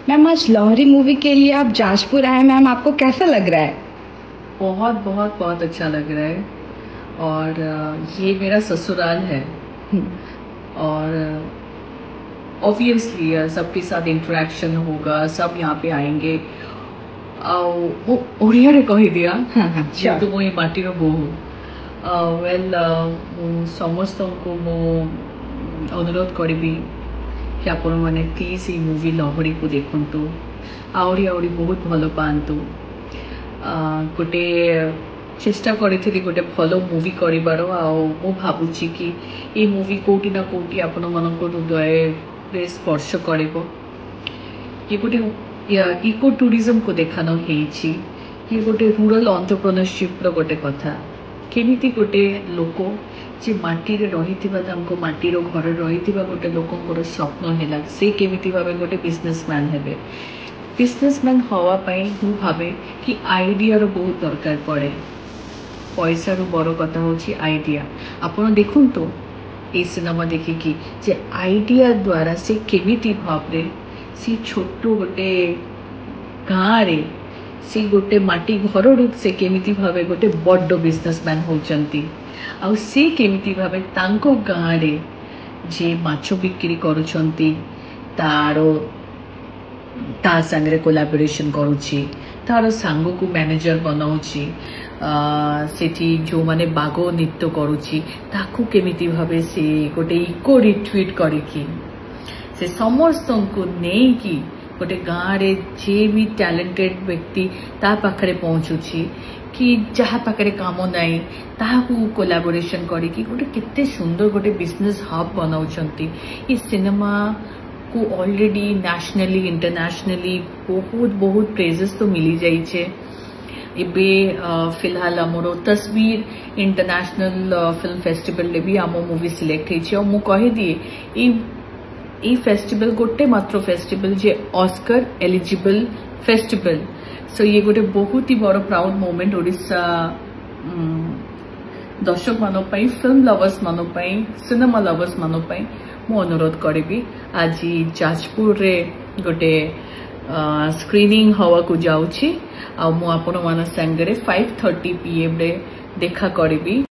Ma'am आज लॉहरी movie के लिए आप जाजपुर आए मैम, आपको कैसा लग रहा है? बहुत बहुत बहुत अच्छा लग रहा है। और ये मेरा ससुराल है। और ऑब्वियसली सबके साथ इंटरेक्शन होगा, सब यहाँ पे आएंगे। वो ओडिया रे कही दिया जेहेतु मो ये माटीर बोहू। वेल समस्त को मो अनुरोध करी कि आपण मैंने प्लीज ये मूवी लहड़ी को देखु, आहरी आहरी बहुत भल पातु। गोटे चेष्टा करी गोटे भल मूवी कर भावुची कि ये मूवी कोटी ना कोटी आपण मन हृदय स्पर्श कर। ये गोटे इको टूरिज्म को देखानो हेछि। ये गोटे रूरल एंटरप्रेन्योरशिप गोटे कथा। केमिति गोटे लोक जे माटी रे रहिथिबा तांको माटीर घर रहिथिबा गोटे लोकंकर स्वप्न हैला से केमिति भाबे गोटे बिजनेसमैन हेबे। बिजनेसमैन हवा पाई मु भावे कि आइडिया बहुत दरकार पड़े। पैसा रू बड़ कथा होची आइडिया। आपण देखुन तो ये सिनेमा देखिकी जे आइडिया द्वारा से केमिति भाबरे सी छोट गोटे गाँव रे सी गोटे माटी घर से केमिति भावे गोटे बड़ बिजनेसमैन होचंती। आउ से केमिति भावे तांको गाँव रे जे माछ बिक्री करुछंती तारो ता संगे कोलाबोरेशन करुछि, तार सांग को मैनेजर बनाउछि, सेठी जो माने बाग नृत्य करुछि ताकू केमिति भावे से गोटे इको रिट्रीट करिकी से समस्त को नहीं कि गोटे गाँव रे जे भी टैलेंटेड व्यक्ति ता पाखरे पहुँचुछि कि जहाँ पाखरे काम नाई ताकू कोलाबोरेशन करिकी गोटे केते सुंदर गोटे बिजनेस हब बनाउछंती। ये सिनेमा को ऑलरेडी नेशनली इंटरनेशनली बहुत बहुत प्रेजेस तो मिली जाइए। एबे फिलहाल आमर तस्वीर इंटरनेशनल फिल्म फेस्टिवल भी आम मूवी सिलेक्ट होइछि। और मु कहि दिए ई फेस्टिवल गोटे मात्र फेस्टिवल जे ऑस्कर एलिजिबल फेस्टिवल। सो ये गोटे बहुत ही बड़ प्राउड मोमेंट ओडिशा दर्शक मानक पई, फिल्म लवर्स मानक पई, सिनेमा लवर्स मानक पई मु अनुरोध करी। आज जाजपुर रे गोटे स्क्रीनिंग हवा को जाउछि। आ मु आपण मान संगे 5:30 PM रे देखा करी।